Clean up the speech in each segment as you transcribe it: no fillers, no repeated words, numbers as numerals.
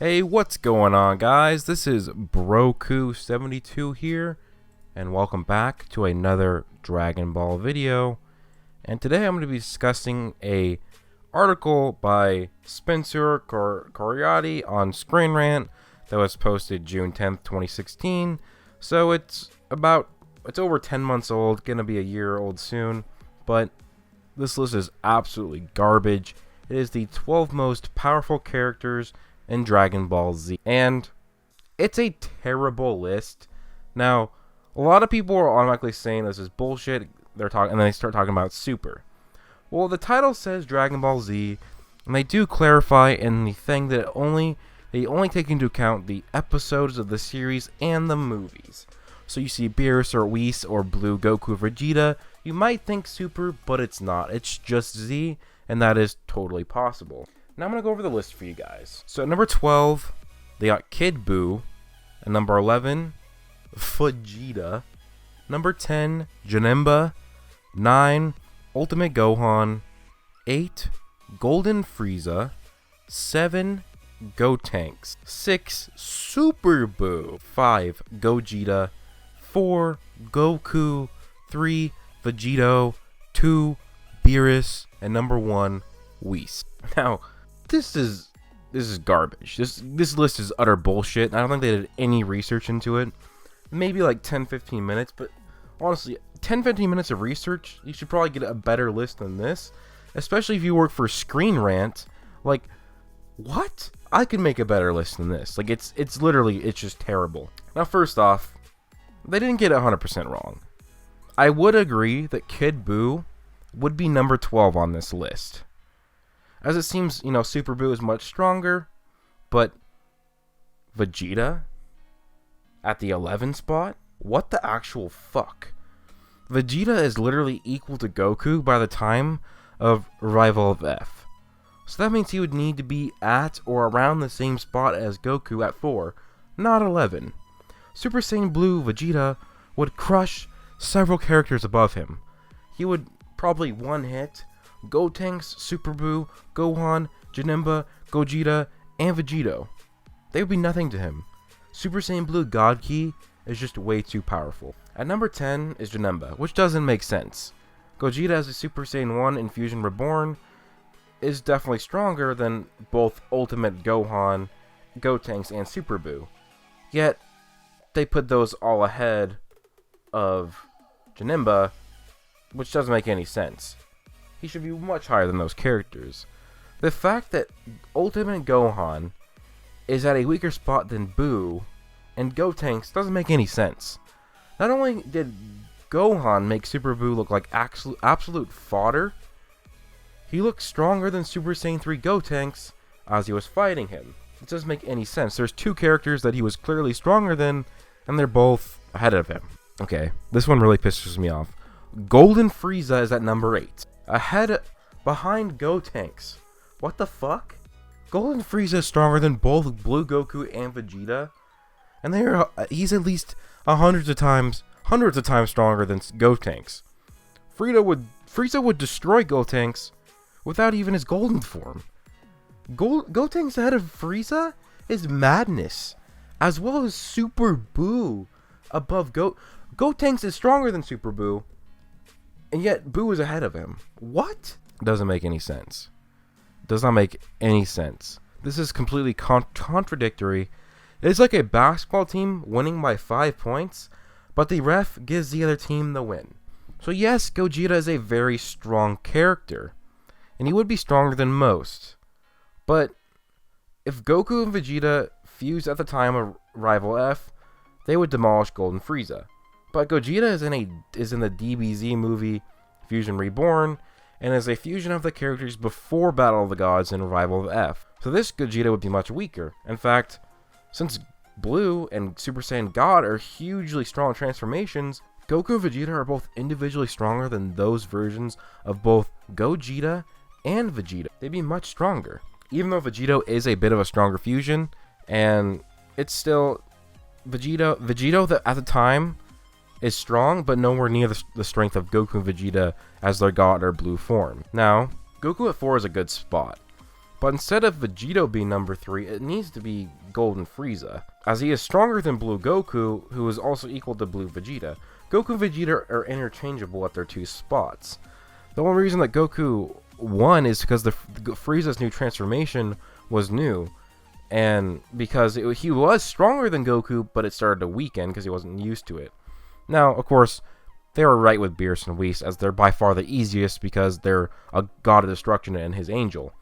Hey, what's going on, guys? This is Broku72 here, and welcome back to another Dragon Ball video. And today I'm going to be discussing a article by Spencer Coriati on Screen Rant that was posted June 10th, 2016. So it's over 10 months old, gonna be a year old soon, but this list is absolutely garbage. It is the 12 most powerful characters in Dragon Ball Z, and it's a terrible list. Now, a lot of people are automatically saying this is bullshit. And then they start talking about Super. Well, the title says Dragon Ball Z, and they do clarify in the thing that they only take into account the episodes of the series and the movies. So you see Beerus or Whis or Blue Goku Vegeta, you might think Super, but it's not. It's just Z, and that is totally possible. Now I'm going to go over the list for you guys. So at number 12, they got Kid Buu. At number 11, Vegeta. Number 10, Jaundbz. 9, Ultimate Gohan. 8, Golden Frieza. 7, Gotenks. 6, Super Buu. 5, Gogeta. 4, Goku. 3, Vegito. 2, Beerus. And number 1, Whis. Now, this is garbage. This list is utter bullshit. I don't think they did any research into it. Maybe like 10-15 minutes, but honestly, 10-15 minutes of research, you should probably get a better list than this. Especially if you work for Screen Rant. Like, what? I could make a better list than this. Like, it's just terrible. Now, first off, they didn't get it 100% wrong. I would agree that Kid Buu would be number 12 on this list. As it seems, Super Buu is much stronger, but Vegeta at the 11 spot? What the actual fuck? Vegeta is literally equal to Goku by the time of Revival of F. So that means he would need to be at or around the same spot as Goku at 4, not 11. Super Saiyan Blue Vegeta would crush several characters above him. He would probably one-hit Gotenks, Super Buu, Gohan, Jaundbz, Gogeta, and Vegito. They would be nothing to him. Super Saiyan Blue God Ki is just way too powerful. At number 10 is Jaundbz, which doesn't make sense. Gogeta as a Super Saiyan 1 in Fusion Reborn is definitely stronger than both Ultimate Gohan, Gotenks, and Super Buu. Yet, they put those all ahead of Jaundbz, which doesn't make any sense. He should be much higher than those characters. The fact that Ultimate Gohan is at a weaker spot than Buu and Gotenks doesn't make any sense. Not only did Gohan make Super Buu look like absolute fodder, he looked stronger than Super Saiyan 3 Gotenks as he was fighting him. It doesn't make any sense. There's two characters that he was clearly stronger than, and they're both ahead of him. Okay, this one really pisses me off. Golden Frieza is at number 8. Behind Gotenks. What the fuck? Golden Frieza is stronger than both Blue Goku and Vegeta, and he's at least hundreds of times stronger than Gotenks. Frieza would destroy Gotenks without even his golden form. Gotenks ahead of Frieza is madness, as well as Super Buu above Gotenks is stronger than Super Buu, and yet Buu is ahead of him. What? Doesn't make any sense. Does not make any sense. This is completely contradictory. It's like a basketball team winning by 5 points, but the ref gives the other team the win. So yes, Gogeta is a very strong character, and he would be stronger than most. But if Goku and Vegeta fused at the time of Rival F, they would demolish Golden Frieza. But Gogeta is in the DBZ movie Fusion Reborn, and is a fusion of the characters before Battle of the Gods and Revival of F. So this Gogeta would be much weaker. In fact, since Blue and Super Saiyan God are hugely strong transformations, Goku and Vegeta are both individually stronger than those versions of both Gogeta and Vegeta. They'd be much stronger. Even though Vegito is a bit of a stronger fusion, and it's still Vegito that at the time is strong, but nowhere near the strength of Goku and Vegeta as their God or Blue form. Now, Goku at 4 is a good spot, But instead of Vegito being number 3, it needs to be Golden Frieza, as he is stronger than Blue Goku, who is also equal to Blue Vegeta. Goku and Vegeta are interchangeable at their 2 spots. The only reason that Goku won is because Frieza's new transformation was new, and because he was stronger than Goku, but it started to weaken because he wasn't used to it. Now, of course, they were right with Beerus and Whis, as they're by far the easiest because they're a god of destruction and his angel.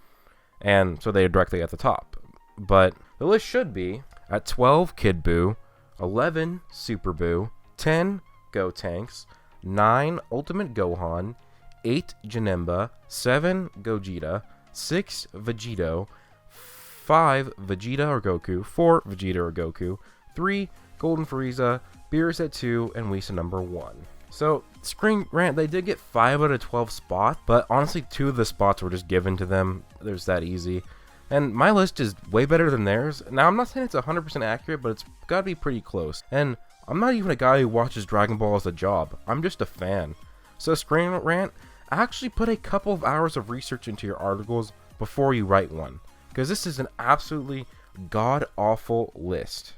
And so they're directly at the top. But the list should be at 12, Kid Buu, 11, Super Buu, 10, Gotenks, 9, Ultimate Gohan, 8, Janemba, 7, Gogeta, 6, Vegito, 5, Vegeta or Goku, 4, Vegeta or Goku, 3, Golden Frieza, Beerus at 2, and Whis at number 1. So, Screen Rant, they did get 5 out of 12 spots, but honestly 2 of the spots were just given to them. There's that easy. And my list is way better than theirs. Now, I'm not saying it's 100% accurate, but it's gotta be pretty close. And I'm not even a guy who watches Dragon Ball as a job. I'm just a fan. So, Screen Rant, actually put a couple of hours of research into your articles before you write one, because this is an absolutely god-awful list.